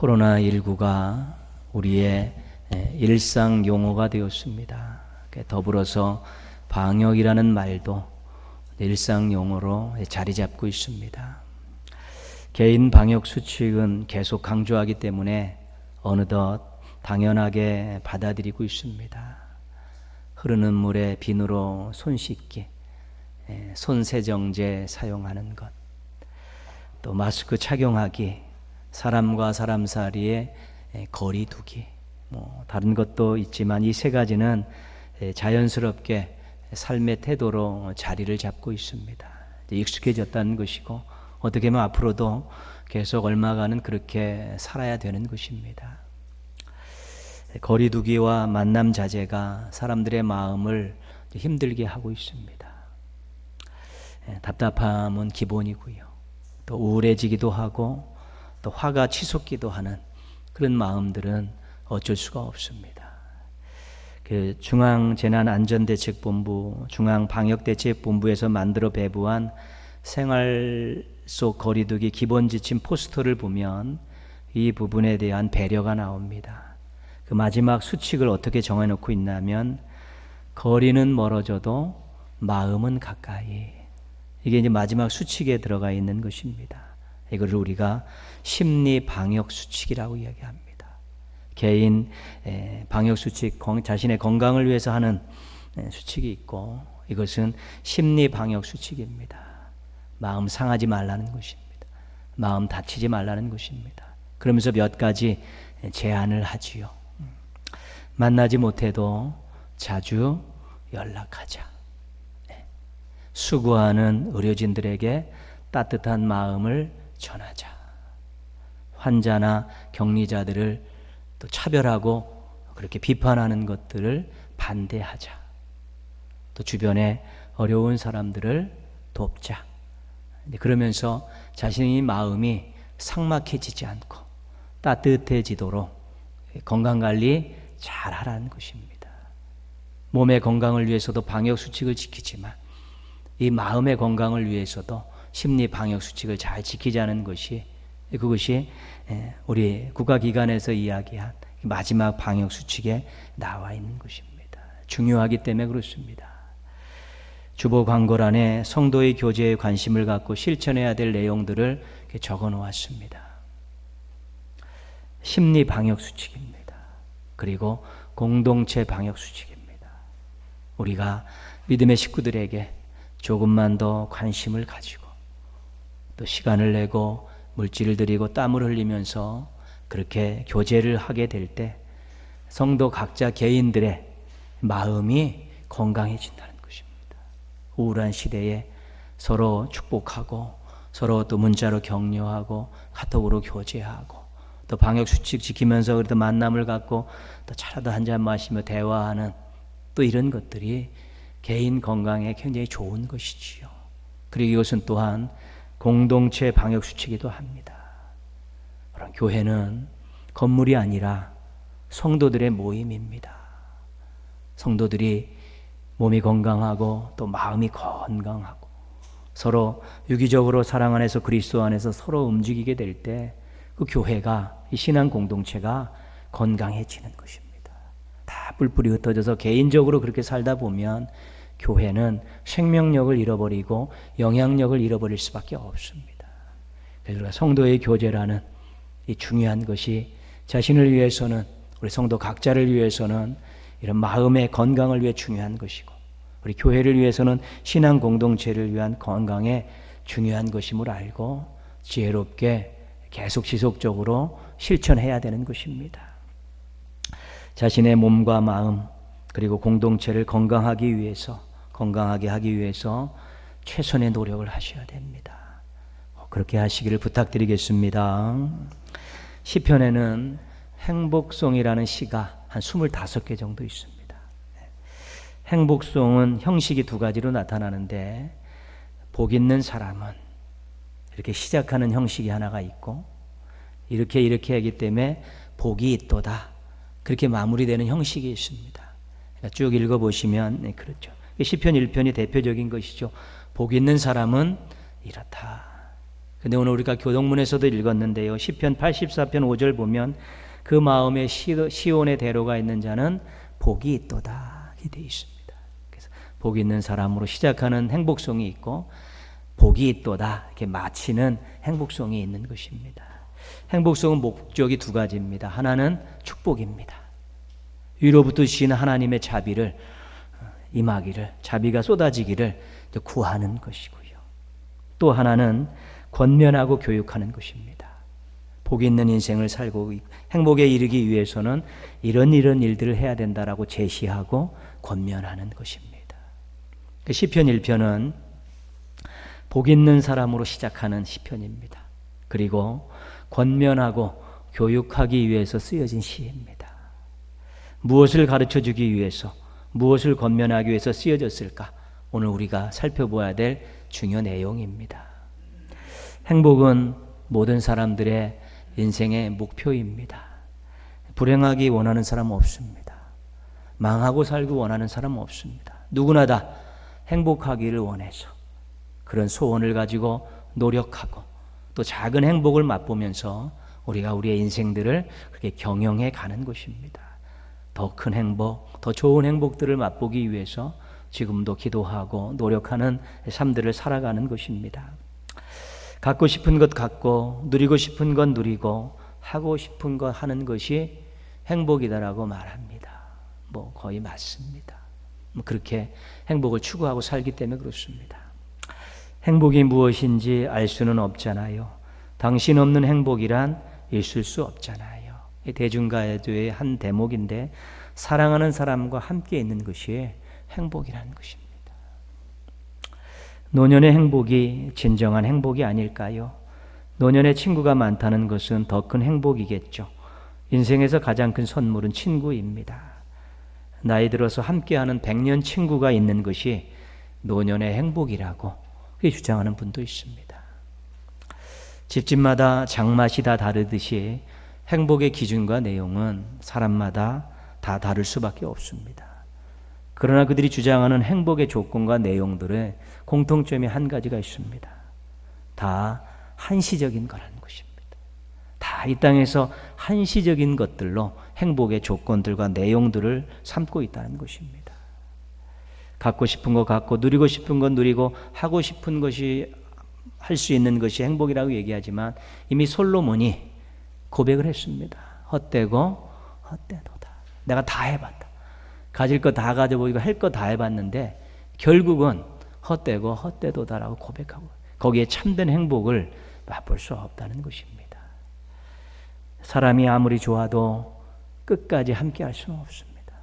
코로나19가 우리의 일상 용어가 되었습니다. 더불어서 방역이라는 말도 일상 용어로 자리 잡고 있습니다. 개인 방역 수칙은 계속 강조하기 때문에 어느덧 당연하게 받아들이고 있습니다. 흐르는 물에 비누로 손 씻기, 손세정제 사용하는 것, 또 마스크 착용하기, 사람과 사람 사이에 거리 두기, 다른 것도 있지만 이 세 가지는 자연스럽게 삶의 태도로 자리를 잡고 있습니다. 익숙해졌다는 것이고 어떻게 보면 앞으로도 계속 얼마간은 그렇게 살아야 되는 것입니다. 거리 두기와 만남 자제가 사람들의 마음을 힘들게 하고 있습니다. 답답함은 기본이고요. 또 우울해지기도 하고 또 화가 치솟기도 하는 그런 마음들은 어쩔 수가 없습니다. 그 중앙재난안전대책본부, 중앙방역대책본부에서 만들어 배부한 생활 속 거리두기 기본지침 포스터를 보면 이 부분에 대한 배려가 나옵니다. 그 마지막 수칙을 어떻게 정해놓고 있냐면 거리는 멀어져도 마음은 가까이. 이게 이제 마지막 수칙에 들어가 있는 것입니다. 이걸 우리가 심리 방역 수칙이라고 이야기합니다. 개인 방역 수칙, 자신의 건강을 위해서 하는 수칙이 있고 이것은 심리 방역 수칙입니다. 마음 상하지 말라는 것입니다. 마음 다치지 말라는 것입니다. 그러면서 몇 가지 제안을 하지요. 만나지 못해도 자주 연락하자. 수고하는 의료진들에게 따뜻한 마음을 전하자. 환자나 격리자들을 또 차별하고 그렇게 비판하는 것들을 반대하자. 또 주변에 어려운 사람들을 돕자. 그러면서 자신의 마음이 삭막해지지 않고 따뜻해지도록 건강관리 잘 하라는 것입니다. 몸의 건강을 위해서도 방역수칙을 지키지만 이 마음의 건강을 위해서도 심리 방역수칙을 잘 지키자는 것이 그것이 우리 국가기관에서 이야기한 마지막 방역수칙에 나와 있는 것입니다. 중요하기 때문에 그렇습니다. 주보 광고란에 성도의 교제에 관심을 갖고 실천해야 될 내용들을 적어 놓았습니다. 심리 방역수칙입니다. 그리고 공동체 방역수칙입니다. 우리가 믿음의 식구들에게 조금만 더 관심을 가지고 또 시간을 내고 물질을 들이고 땀을 흘리면서 그렇게 교제를 하게 될 때 성도 각자 개인들의 마음이 건강해진다는 것입니다. 우울한 시대에 서로 축복하고 서로 또 문자로 격려하고 카톡으로 교제하고 또 방역수칙 지키면서 그래도 만남을 갖고 또 차라도 한잔 마시며 대화하는 또 이런 것들이 개인 건강에 굉장히 좋은 것이지요. 그리고 이것은 또한 공동체 방역수칙이기도 합니다. 그럼 교회는 건물이 아니라 성도들의 모임입니다. 성도들이 몸이 건강하고 또 마음이 건강하고 서로 유기적으로 사랑 안에서 그리스도 안에서 서로 움직이게 될 때 그 교회가 이 신앙 공동체가 건강해지는 것입니다. 다 뿔뿔이 흩어져서 개인적으로 그렇게 살다 보면 교회는 생명력을 잃어버리고 영향력을 잃어버릴 수밖에 없습니다. 그래서 성도의 교제라는 이 중요한 것이 자신을 위해서는 우리 성도 각자를 위해서는 이런 마음의 건강을 위해 중요한 것이고 우리 교회를 위해서는 신앙 공동체를 위한 건강에 중요한 것임을 알고 지혜롭게 계속 지속적으로 실천해야 되는 것입니다. 자신의 몸과 마음 그리고 공동체를 건강하게 하기 위해서 최선의 노력을 하셔야 됩니다. 그렇게 하시기를 부탁드리겠습니다. 시편에는 행복송이라는 시가 한 25개 정도 있습니다. 행복송은 형식이 두 가지로 나타나는데 복 있는 사람은 이렇게 시작하는 형식이 하나가 있고 이렇게 하기 때문에 복이 있도다. 그렇게 마무리되는 형식이 있습니다. 쭉 읽어보시면 그렇죠. 시편 1편이 대표적인 것이죠. 복 있는 사람은 이렇다. 근데 오늘 우리가 교동문에서도 읽었는데요. 시편 84편 5절 보면 그 마음에 시온의 대로가 있는 자는 복이 있도다 이렇게 되어 있습니다. 그래서 복이 있는 사람으로 시작하는 행복성이 있고 복이 있도다 이렇게 마치는 행복성이 있는 것입니다. 행복성은 목적이 두 가지입니다. 하나는 축복입니다. 위로부터 주시는 하나님의 자비를 임하기를, 자비가 쏟아지기를 구하는 것이고요. 또 하나는 권면하고 교육하는 것입니다. 복이 있는 인생을 살고 행복에 이르기 위해서는 이런 일들을 해야 된다라고 제시하고 권면하는 것입니다. 시편 1편은 복 있는 사람으로 시작하는 시편입니다. 그리고 권면하고 교육하기 위해서 쓰여진 시입니다. 무엇을 가르쳐주기 위해서, 무엇을 권면하기 위해서 쓰여졌을까? 오늘 우리가 살펴보아야 될 중요 내용입니다. 행복은 모든 사람들의 인생의 목표입니다. 불행하기 원하는 사람은 없습니다. 망하고 살기 원하는 사람은 없습니다. 누구나 다 행복하기를 원해서 그런 소원을 가지고 노력하고 또 작은 행복을 맛보면서 우리가 우리의 인생들을 그렇게 경영해 가는 것입니다. 더 큰 행복, 더 좋은 행복들을 맛보기 위해서 지금도 기도하고 노력하는 삶들을 살아가는 것입니다. 갖고 싶은 것 갖고 누리고 싶은 건 누리고 하고 싶은 거 하는 것이 행복이다라고 말합니다. 거의 맞습니다. 그렇게 행복을 추구하고 살기 때문에 그렇습니다. 행복이 무엇인지 알 수는 없잖아요. 당신 없는 행복이란 있을 수 없잖아요. 대중가요의 한 대목인데 사랑하는 사람과 함께 있는 것이 행복이라는 것입니다. 노년의 행복이 진정한 행복이 아닐까요? 노년의 친구가 많다는 것은 더 큰 행복이겠죠. 인생에서 가장 큰 선물은 친구입니다. 나이 들어서 함께하는 100년 친구가 있는 것이 노년의 행복이라고 주장하는 분도 있습니다. 집집마다 장맛이 다 다르듯이 행복의 기준과 내용은 사람마다 다 다를 수밖에 없습니다. 그러나 그들이 주장하는 행복의 조건과 내용들의 공통점이 한 가지가 있습니다. 다 한시적인 거라는 것입니다. 다 이 땅에서 한시적인 것들로 행복의 조건들과 내용들을 삼고 있다는 것입니다. 갖고 싶은 거 갖고 누리고 싶은 건 누리고 하고 싶은 것이 할 수 있는 것이 행복이라고 얘기하지만 이미 솔로몬이 고백을 했습니다. 헛되고 헛되도다. 내가 다 해봤다. 가질 거 다 가져보고 할 거 다 해봤는데 결국은 헛되고 헛되도다라고 고백하고 거기에 참된 행복을 맛볼 수 없다는 것입니다. 사람이 아무리 좋아도 끝까지 함께 할 수는 없습니다.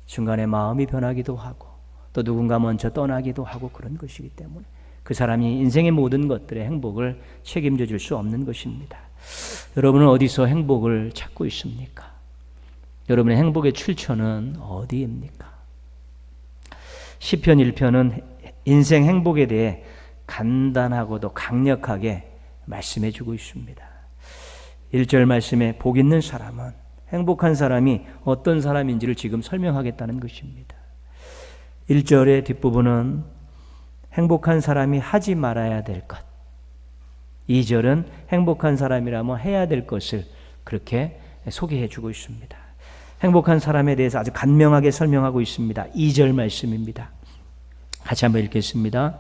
중간에 마음이 변하기도 하고 또 누군가 먼저 떠나기도 하고 그런 것이기 때문에 그 사람이 인생의 모든 것들의 행복을 책임져 줄 수 없는 것입니다. 여러분은 어디서 행복을 찾고 있습니까? 여러분의 행복의 출처는 어디입니까? 시편 1편은 인생 행복에 대해 간단하고도 강력하게 말씀해 주고 있습니다. 1절 말씀에 복 있는 사람은 행복한 사람이 어떤 사람인지를 지금 설명하겠다는 것입니다. 1절의 뒷부분은 행복한 사람이 하지 말아야 될 것, 2절은 행복한 사람이라면 해야 될 것을 그렇게 소개해 주고 있습니다. 행복한 사람에 대해서 아주 간명하게 설명하고 있습니다. 2절 말씀입니다. 같이 한번 읽겠습니다.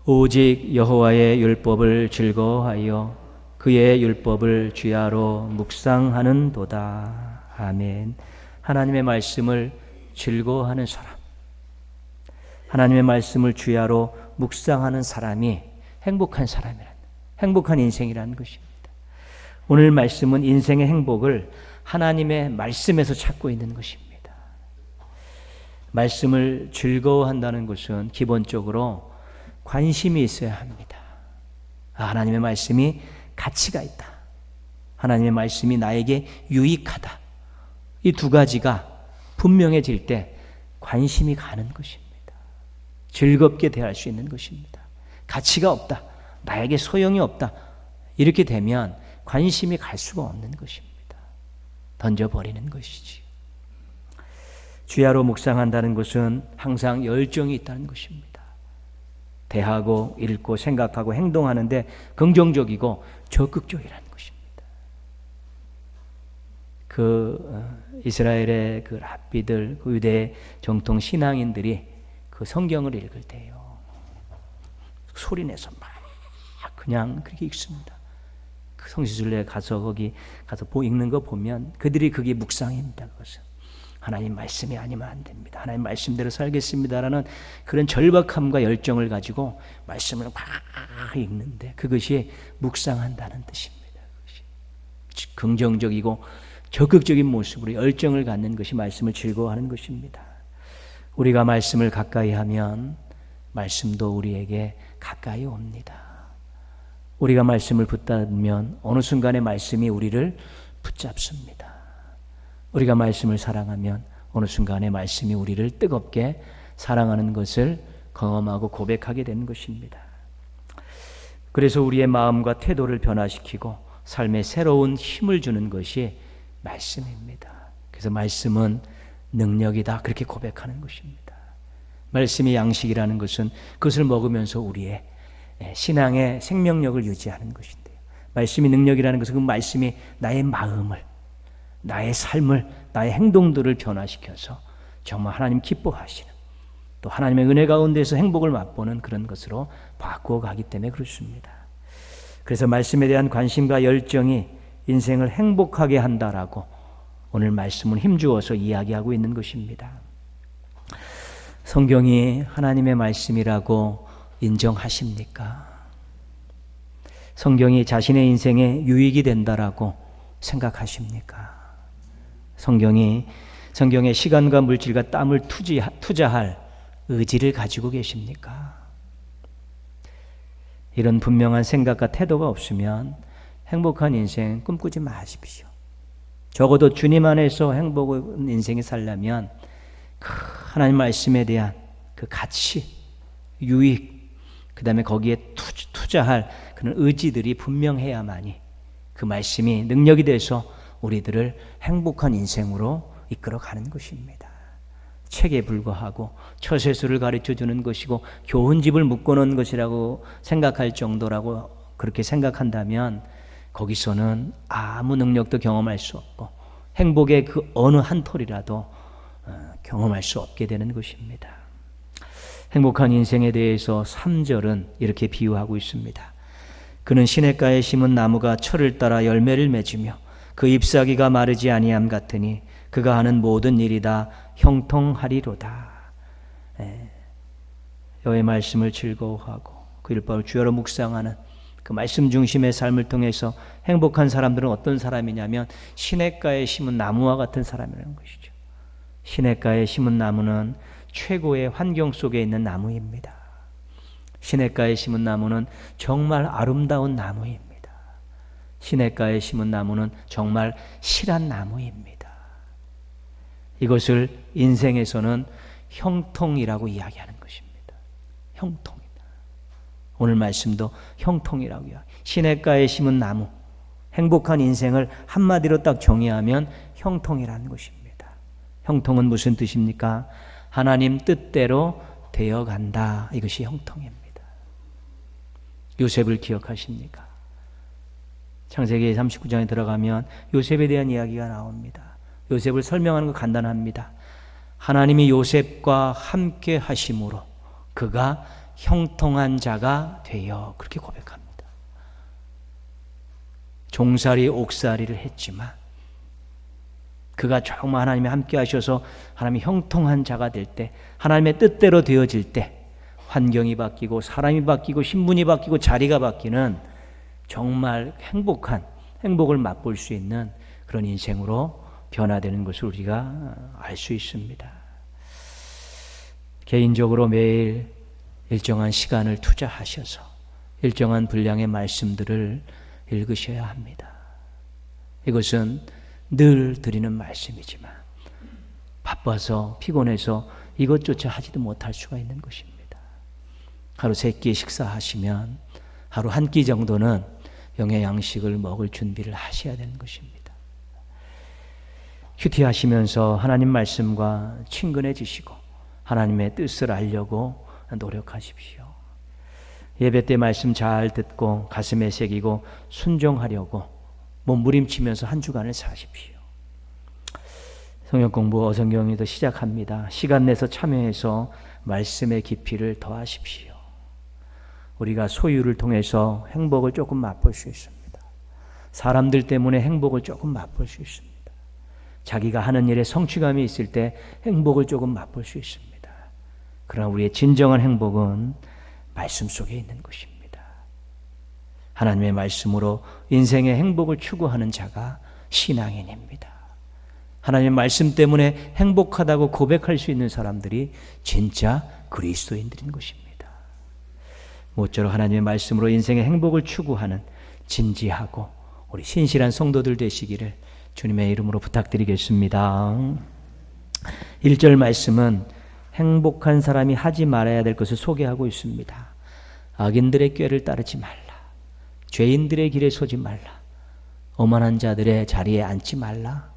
오직 여호와의 율법을 즐거워하여 그의 율법을 주야로 묵상하는 도다. 아멘. 하나님의 말씀을 즐거워하는 사람, 하나님의 말씀을 주야로 묵상하는 사람이 행복한 사람이란, 행복한 인생이라는 것입니다. 오늘 말씀은 인생의 행복을 하나님의 말씀에서 찾고 있는 것입니다. 말씀을 즐거워한다는 것은 기본적으로 관심이 있어야 합니다. 하나님의 말씀이 가치가 있다. 하나님의 말씀이 나에게 유익하다. 이 두 가지가 분명해질 때 관심이 가는 것입니다. 즐겁게 대할 수 있는 것입니다. 가치가 없다. 나에게 소용이 없다. 이렇게 되면 관심이 갈 수가 없는 것입니다. 던져버리는 것이지. 주야로 묵상한다는 것은 항상 열정이 있다는 것입니다. 대하고 읽고 생각하고 행동하는데 긍정적이고 적극적이라는 것입니다. 이스라엘의 그 랍비들, 그 유대 정통 신앙인들이 그 성경을 읽을 때요, 소리내서 막 그냥 그렇게 읽습니다. 그 성지순례 가서 거기 가서 읽는 거 보면 그들이 그게 묵상입니다. 그것은 하나님 말씀이 아니면 안 됩니다. 하나님 말씀대로 살겠습니다라는 그런 절박함과 열정을 가지고 말씀을 막 읽는데 그것이 묵상한다는 뜻입니다. 그것이 긍정적이고 적극적인 모습으로 열정을 갖는 것이 말씀을 즐거워하는 것입니다. 우리가 말씀을 가까이 하면 말씀도 우리에게 가까이 옵니다. 우리가 말씀을 붙잡으면 어느 순간에 말씀이 우리를 붙잡습니다. 우리가 말씀을 사랑하면 어느 순간에 말씀이 우리를 뜨겁게 사랑하는 것을 경험하고 고백하게 되는 것입니다. 그래서 우리의 마음과 태도를 변화시키고 삶에 새로운 힘을 주는 것이 말씀입니다. 그래서 말씀은 능력이다, 그렇게 고백하는 것입니다. 말씀이 양식이라는 것은 그것을 먹으면서 우리의 신앙의 생명력을 유지하는 것인데요, 말씀이 능력이라는 것은 그 말씀이 나의 마음을, 나의 삶을, 나의 행동들을 변화시켜서 정말 하나님 기뻐하시는, 또 하나님의 은혜 가운데서 행복을 맛보는 그런 것으로 바꾸어 가기 때문에 그렇습니다. 그래서 말씀에 대한 관심과 열정이 인생을 행복하게 한다라고 오늘 말씀은 힘주어서 이야기하고 있는 것입니다. 성경이 하나님의 말씀이라고 인정하십니까? 성경이 자신의 인생에 유익이 된다라고 생각하십니까? 성경에 시간과 물질과 땀을 투자할 의지를 가지고 계십니까? 이런 분명한 생각과 태도가 없으면 행복한 인생 꿈꾸지 마십시오. 적어도 주님 안에서 행복한 인생이 살려면 그 하나님 말씀에 대한 그 가치, 유익, 그 다음에 거기에 투자할 그런 의지들이 분명해야만이 그 말씀이 능력이 돼서 우리들을 행복한 인생으로 이끌어가는 것입니다. 책에 불과하고 처세술을 가르쳐주는 것이고 교훈집을 묶어놓은 것이라고 생각할 정도라고 그렇게 생각한다면 거기서는 아무 능력도 경험할 수 없고 행복의 그 어느 한 톨이라도 경험할 수 없게 되는 것입니다. 행복한 인생에 대해서 3절은 이렇게 비유하고 있습니다. 그는 시냇가에 심은 나무가 철을 따라 열매를 맺으며 그 잎사귀가 마르지 아니함 같으니 그가 하는 모든 일이 다 형통하리로다. 여호와의 말씀을 즐거워하고 그 율법을 주야로 묵상하는 그 말씀 중심의 삶을 통해서 행복한 사람들은 어떤 사람이냐면 시냇가에 심은 나무와 같은 사람이라는 것이죠. 시냇가에 심은 나무는 최고의 환경 속에 있는 나무입니다. 시냇가에 심은 나무는 정말 아름다운 나무입니다. 시냇가에 심은 나무는 정말 실한 나무입니다. 이것을 인생에서는 형통이라고 이야기하는 것입니다. 형통이다. 오늘 말씀도 형통이라고 이야기합니다. 시냇가에 심은 나무, 행복한 인생을 한마디로 딱 정의하면 형통이라는 것입니다. 형통은 무슨 뜻입니까? 하나님 뜻대로 되어간다. 이것이 형통입니다. 요셉을 기억하십니까? 창세기 39장에 들어가면 요셉에 대한 이야기가 나옵니다. 요셉을 설명하는 거 간단합니다. 하나님이 요셉과 함께 하심으로 그가 형통한 자가 되어, 그렇게 고백합니다. 종살이 옥살이를 했지만 그가 정말 하나님이 함께 하셔서 하나님이 형통한 자가 될 때, 하나님의 뜻대로 되어질 때 환경이 바뀌고 사람이 바뀌고 신분이 바뀌고 자리가 바뀌는 정말 행복을 맛볼 수 있는 그런 인생으로 변화되는 것을 우리가 알 수 있습니다. 개인적으로 매일 일정한 시간을 투자하셔서 일정한 분량의 말씀들을 읽으셔야 합니다. 이것은 늘 드리는 말씀이지만 바빠서 피곤해서 이것조차 하지도 못할 수가 있는 것입니다. 하루 3끼 식사하시면 하루 한 끼 정도는 영의 양식을 먹을 준비를 하셔야 되는 것입니다. 큐티하시면서 하나님 말씀과 친근해지시고 하나님의 뜻을 알려고 노력하십시오. 예배 때 말씀 잘 듣고 가슴에 새기고 순종하려고 몸부림치면서 한 주간을 사십시오. 성경 공부 어성경에도 시작합니다. 시간 내서 참여해서 말씀의 깊이를 더하십시오. 우리가 소유를 통해서 행복을 조금 맛볼 수 있습니다. 사람들 때문에 행복을 조금 맛볼 수 있습니다. 자기가 하는 일에 성취감이 있을 때 행복을 조금 맛볼 수 있습니다. 그러나 우리의 진정한 행복은 말씀 속에 있는 것입니다. 하나님의 말씀으로 인생의 행복을 추구하는 자가 신앙인입니다. 하나님의 말씀 때문에 행복하다고 고백할 수 있는 사람들이 진짜 그리스도인들인 것입니다. 모쪼록 하나님의 말씀으로 인생의 행복을 추구하는 진지하고 우리 신실한 성도들 되시기를 주님의 이름으로 부탁드리겠습니다. 1절 말씀은 행복한 사람이 하지 말아야 될 것을 소개하고 있습니다. 악인들의 꾀를 따르지 말라. 죄인들의 길에 서지 말라. 오만한 자들의 자리에 앉지 말라.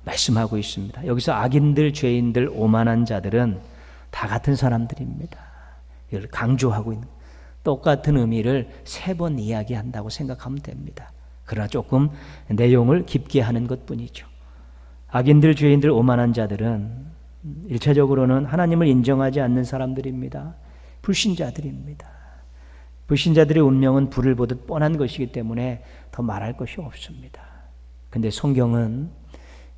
말씀하고 있습니다. 여기서 악인들, 죄인들, 오만한 자들은 다 같은 사람들입니다. 이걸 강조하고 있는 똑같은 의미를 3번 이야기한다고 생각하면 됩니다. 그러나 조금 내용을 깊게 하는 것뿐이죠. 악인들, 죄인들, 오만한 자들은 일차적으로는 하나님을 인정하지 않는 사람들입니다. 불신자들입니다. 불신자들의 운명은 불을 보듯 뻔한 것이기 때문에 더 말할 것이 없습니다. 근데 성경은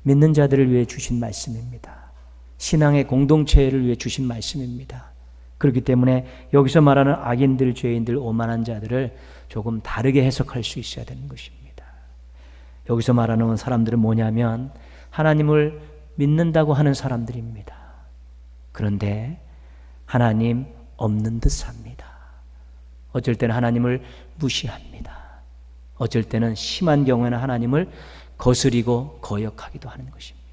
믿는 자들을 위해 주신 말씀입니다. 신앙의 공동체를 위해 주신 말씀입니다. 그렇기 때문에 여기서 말하는 악인들, 죄인들, 오만한 자들을 조금 다르게 해석할 수 있어야 되는 것입니다. 여기서 말하는 사람들은 뭐냐면 하나님을 믿는다고 하는 사람들입니다. 그런데 하나님 없는 듯 삽니다. 어쩔 때는 하나님을 무시합니다. 어쩔 때는 심한 경우에는 하나님을 거스리고 거역하기도 하는 것입니다.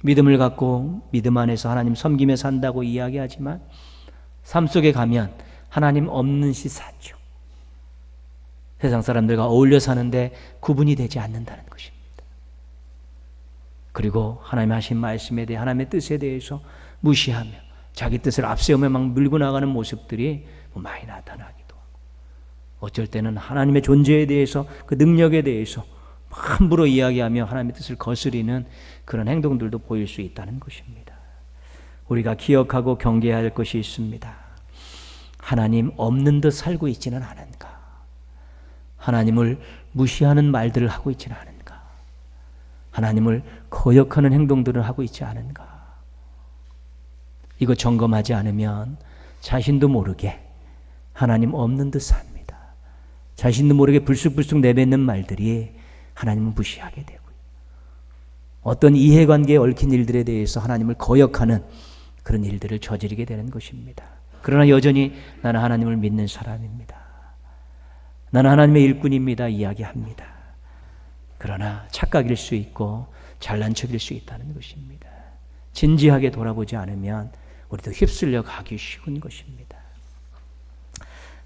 믿음을 갖고 믿음 안에서 하나님 섬기며 산다고 이야기하지만 삶 속에 가면 하나님 없는 시 사죠. 세상 사람들과 어울려 사는데 구분이 되지 않는다는 것입니다. 그리고 하나님 하신 말씀에 대해 하나님의 뜻에 대해서 무시하며 자기 뜻을 앞세우며 막 밀고 나가는 모습들이 많이 나타나기도 하고 어쩔 때는 하나님의 존재에 대해서 그 능력에 대해서 함부로 이야기하며 하나님의 뜻을 거스리는 그런 행동들도 보일 수 있다는 것입니다. 우리가 기억하고 경계해야 할 것이 있습니다. 하나님 없는 듯 살고 있지는 않은가? 하나님을 무시하는 말들을 하고 있지는 않은가? 하나님을 거역하는 행동들을 하고 있지 않은가? 이거 점검하지 않으면 자신도 모르게 하나님 없는 듯 삽니다. 자신도 모르게 불쑥불쑥 내뱉는 말들이 하나님을 무시하게 되고요. 어떤 이해관계에 얽힌 일들에 대해서 하나님을 거역하는 그런 일들을 저지르게 되는 것입니다. 그러나 여전히 나는 하나님을 믿는 사람입니다. 나는 하나님의 일꾼입니다. 이야기합니다. 그러나 착각일 수 있고 잘난 척일 수 있다는 것입니다. 진지하게 돌아보지 않으면 우리도 휩쓸려 가기 쉬운 것입니다.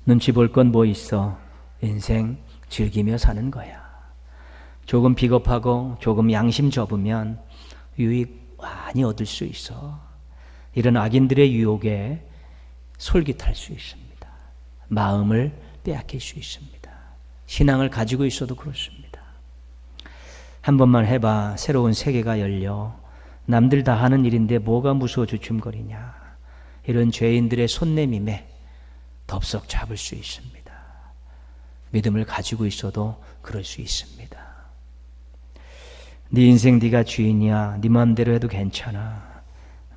눈치 볼 건 뭐 있어? 인생 즐기며 사는 거야. 조금 비겁하고 조금 양심 접으면 유익 많이 얻을 수 있어. 이런 악인들의 유혹에 솔깃할 수 있습니다. 마음을 빼앗길 수 있습니다. 신앙을 가지고 있어도 그렇습니다. 한 번만 해봐. 새로운 세계가 열려. 남들 다 하는 일인데 뭐가 무서워 주춤거리냐. 이런 죄인들의 손내밈에 덥석 잡을 수 있습니다. 믿음을 가지고 있어도 그럴 수 있습니다. 네 인생 네가 주인이야. 네 마음대로 해도 괜찮아.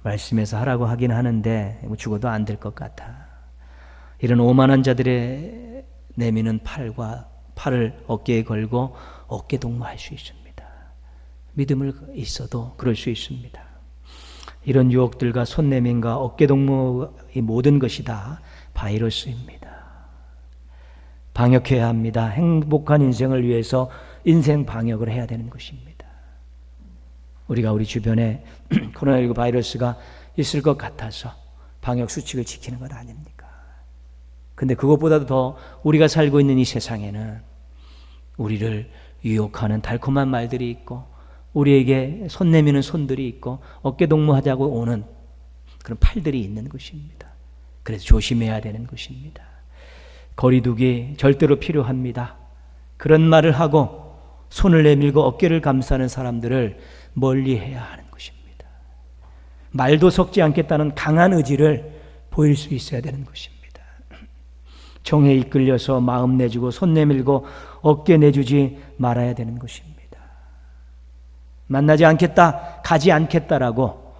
말씀에서 하라고 하긴 하는데 죽어도 안 될 것 같아. 이런 오만한 자들의 내미는 팔을 어깨에 걸고 어깨 동무할 수 있습니다. 믿음을 있어도 그럴 수 있습니다. 이런 유혹들과 손내민과 어깨 동무의 모든 것이 다 바이러스입니다. 방역해야 합니다. 행복한 인생을 위해서 인생 방역을 해야 되는 것입니다. 우리가 우리 주변에 코로나19 바이러스가 있을 것 같아서 방역 수칙을 지키는 것 아닙니까? 근데 그것보다도 더 우리가 살고 있는 이 세상에는 우리를 유혹하는 달콤한 말들이 있고 우리에게 손 내미는 손들이 있고 어깨 동무하자고 오는 그런 팔들이 있는 것입니다. 그래서 조심해야 되는 것입니다. 거리두기 절대로 필요합니다. 그런 말을 하고 손을 내밀고 어깨를 감싸는 사람들을 멀리해야 하는 것입니다. 말도 섞지 않겠다는 강한 의지를 보일 수 있어야 되는 것입니다. 정에 이끌려서 마음 내주고 손 내밀고 어깨 내주지 말아야 되는 것입니다. 만나지 않겠다, 가지 않겠다라고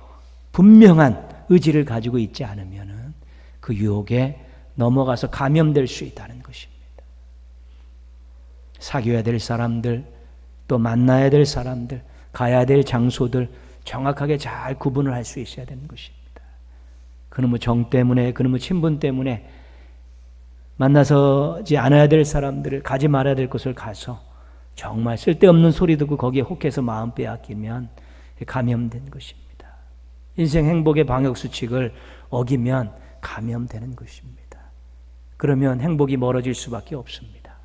분명한 의지를 가지고 있지 않으면 그 유혹에 넘어가서 감염될 수 있다는 것입니다. 사귀어야 될 사람들, 또 만나야 될 사람들, 가야 될 장소들 정확하게 잘 구분을 할 수 있어야 되는 것입니다. 그놈의 정 때문에, 그놈의 친분 때문에 만나서지 않아야 될 사람들을, 가지 말아야 될 곳을 가서 정말 쓸데없는 소리 듣고 거기에 혹해서 마음 빼앗기면 감염된 것입니다. 인생 행복의 방역수칙을 어기면 감염되는 것입니다. 그러면 행복이 멀어질 수밖에 없습니다.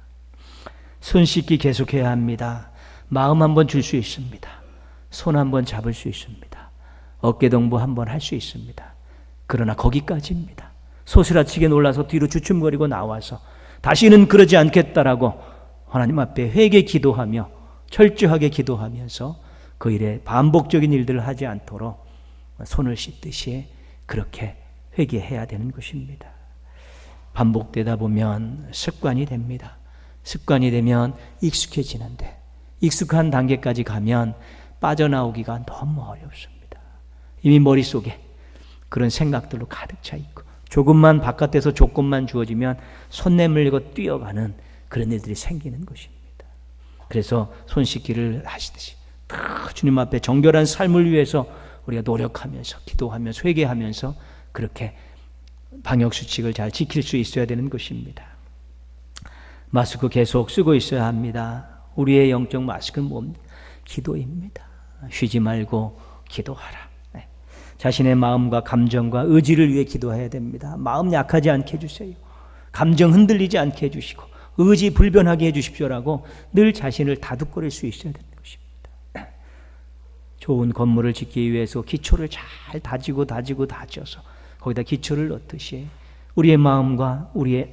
손 씻기 계속해야 합니다. 마음 한번 줄 수 있습니다. 손 한번 잡을 수 있습니다. 어깨 동무 한번 할 수 있습니다. 그러나 거기까지입니다. 소스라치게 놀라서 뒤로 주춤거리고 나와서 다시는 그러지 않겠다라고 하나님 앞에 회개 기도하며 철저하게 기도하면서 그 일에 반복적인 일들을 하지 않도록 손을 씻듯이 그렇게 회개해야 되는 것입니다. 반복되다 보면 습관이 됩니다. 습관이 되면 익숙해지는데 익숙한 단계까지 가면 빠져나오기가 너무 어렵습니다. 이미 머릿속에 그런 생각들로 가득 차 있고 조금만 바깥에서 조건만 주어지면 손 내밀고 뛰어가는 그런 일들이 생기는 것입니다. 그래서 손 씻기를 하시듯이 주님 앞에 정결한 삶을 위해서 우리가 노력하면서 기도하면서 회개하면서 그렇게 방역수칙을 잘 지킬 수 있어야 되는 것입니다. 마스크 계속 쓰고 있어야 합니다. 우리의 영적 마스크는 뭡니까? 기도입니다. 쉬지 말고 기도하라. 자신의 마음과 감정과 의지를 위해 기도해야 됩니다. 마음 약하지 않게 해주세요. 감정 흔들리지 않게 해주시고 의지 불변하게 해주십시오라고 늘 자신을 다독거릴 수 있어야 되는 것입니다. 좋은 건물을 짓기 위해서 기초를 잘 다져서 거기다 기초를 넣듯이 우리의 마음과 우리의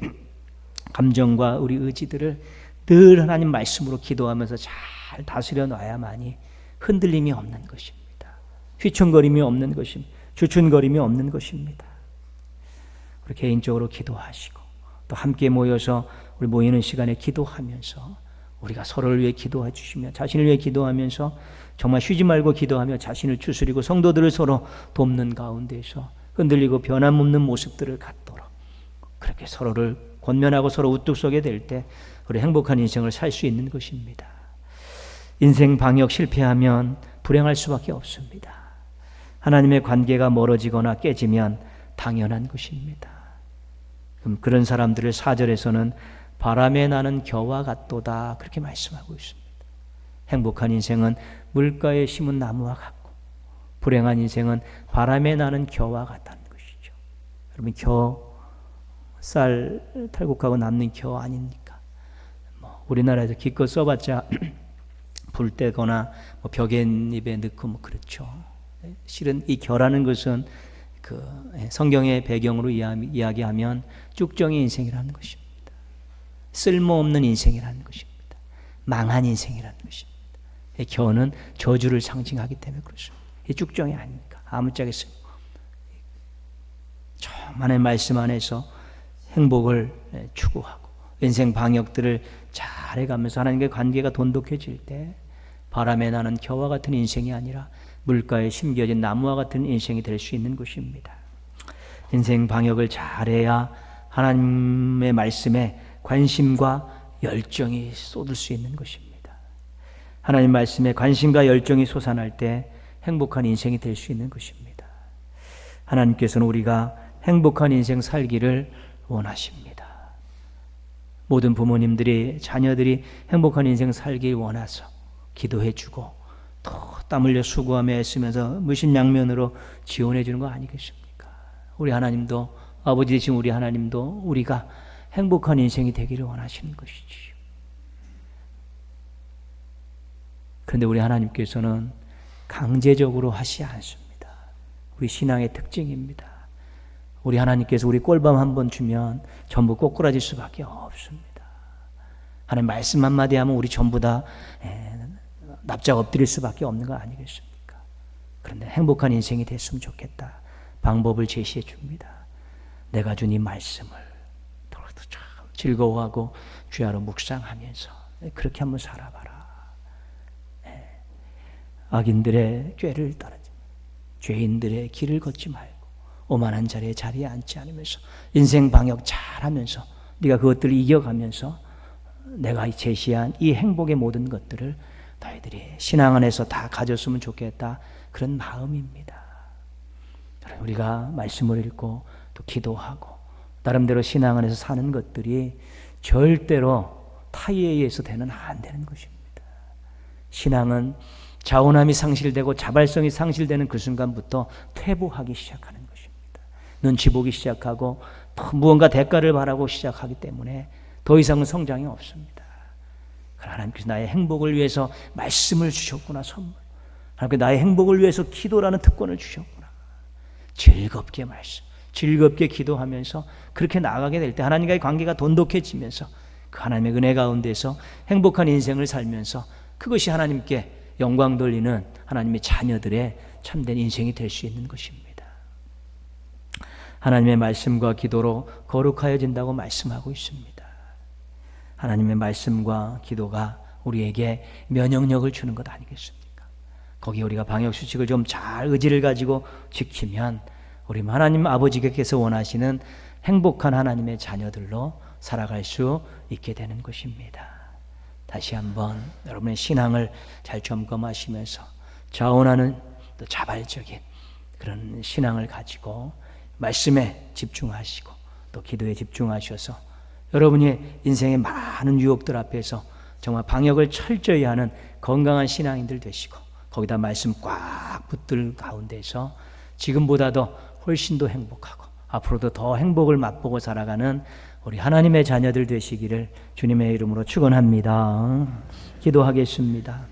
감정과 우리 의지들을 늘 하나님 말씀으로 기도하면서 잘 다스려 놔야만이 흔들림이 없는 것입니다. 휘청거림이 없는 것입니다. 주춤거림이 없는 것입니다. 우리 개인적으로 기도하시고 또 함께 모여서 우리 모이는 시간에 기도하면서 우리가 서로를 위해 기도해 주시며 자신을 위해 기도하면서 정말 쉬지 말고 기도하며 자신을 추스리고 성도들을 서로 돕는 가운데서 흔들리고 변함없는 모습들을 갖도록 그렇게 서로를 권면하고 서로 우뚝 서게 될 때 우리 행복한 인생을 살 수 있는 것입니다. 인생 방역 실패하면 불행할 수밖에 없습니다. 하나님의 관계가 멀어지거나 깨지면 당연한 것입니다. 그런 사람들을 4절에서는 바람에 나는 겨와 같도다 그렇게 말씀하고 있습니다. 행복한 인생은 물가에 심은 나무와 같고 불행한 인생은 바람에 나는 겨와 같다는 것이죠. 여러분 쌀 탈곡하고 남는 겨 아닙니까? 우리나라에서 기껏 써봤자 불 떼거나 벽엔잎에 넣고 그렇죠. 실은 이 겨라는 것은 그 성경의 배경으로 이야기하면 쭉정이 인생이라는 것입니다. 쓸모없는 인생이라는 것입니다. 망한 인생이라는 것입니다. 겨는 저주를 상징하기 때문에 그렇습니다. 이 쭉정이 아닙니까? 아무짝에 쓰고 하나님의 말씀 안에서 행복을 추구하고 인생 방역들을 잘 해가면서 하나님과의 관계가 돈독해질 때 바람에 나는 겨와 같은 인생이 아니라 물가에 심겨진 나무와 같은 인생이 될 수 있는 것입니다. 인생 방역을 잘해야 하나님의 말씀에 관심과 열정이 쏟을 수 있는 것입니다. 하나님 말씀에 관심과 열정이 솟아날 때 행복한 인생이 될 수 있는 것입니다. 하나님께서는 우리가 행복한 인생 살기를 원하십니다. 모든 부모님들이 자녀들이 행복한 인생 살길 원해서 기도해주고 또 땀 흘려 수고하며 애쓰면서 무신양면으로 지원해 주는 거 아니겠습니까? 우리 하나님도 아버지 되신 우리 하나님도 우리가 행복한 인생이 되기를 원하시는 것이지요. 그런데 우리 하나님께서는 강제적으로 하시지 않습니다. 우리 신앙의 특징입니다. 우리 하나님께서 우리 꼴밤 한 번 주면 전부 꼬꾸라질 수밖에 없습니다. 하나님 말씀 한마디 하면 우리 전부 다 납작 엎드릴 수밖에 없는 거 아니겠습니까? 그런데 행복한 인생이 됐으면 좋겠다. 방법을 제시해 줍니다. 내가 준 이 말씀을 참 즐거워하고 주야로 묵상하면서 그렇게 한번 살아봐라. 악인들의 죄를 따르지, 죄인들의 길을 걷지 말고 오만한 자리에 앉지 않으면서 인생 방역 잘하면서 네가 그것들을 이겨가면서 내가 제시한 이 행복의 모든 것들을 너희들이 신앙 안에서 다 가졌으면 좋겠다. 그런 마음입니다. 우리가 말씀을 읽고 또 기도하고 나름대로 신앙 안에서 사는 것들이 절대로 타의에 의해서 안 되는 것입니다. 신앙은 자원함이 상실되고 자발성이 상실되는 그 순간부터 퇴보하기 시작하는 것입니다. 눈치 보기 시작하고 또 무언가 대가를 바라고 시작하기 때문에 더 이상은 성장이 없습니다. 하나님께서 나의 행복을 위해서 말씀을 주셨구나, 선물. 하나님께서 나의 행복을 위해서 기도라는 특권을 주셨구나. 즐겁게 말씀, 즐겁게 기도하면서 그렇게 나아가게 될 때 하나님과의 관계가 돈독해지면서 그 하나님의 은혜 가운데서 행복한 인생을 살면서 그것이 하나님께 영광 돌리는 하나님의 자녀들의 참된 인생이 될 수 있는 것입니다. 하나님의 말씀과 기도로 거룩하여진다고 말씀하고 있습니다. 하나님의 말씀과 기도가 우리에게 면역력을 주는 것 아니겠습니까? 거기에 우리가 방역수칙을 좀 잘 의지를 가지고 지키면 우리 하나님 아버지께서 원하시는 행복한 하나님의 자녀들로 살아갈 수 있게 되는 것입니다. 다시 한번 여러분의 신앙을 잘 점검하시면서 자원하는 또 자발적인 그런 신앙을 가지고 말씀에 집중하시고 또 기도에 집중하셔서 여러분이 인생의 많은 유혹들 앞에서 정말 방역을 철저히 하는 건강한 신앙인들 되시고 거기다 말씀 꽉 붙들 가운데서 지금보다도 훨씬 더 행복하고 앞으로도 더 행복을 맛보고 살아가는 우리 하나님의 자녀들 되시기를 주님의 이름으로 축원합니다. 기도하겠습니다.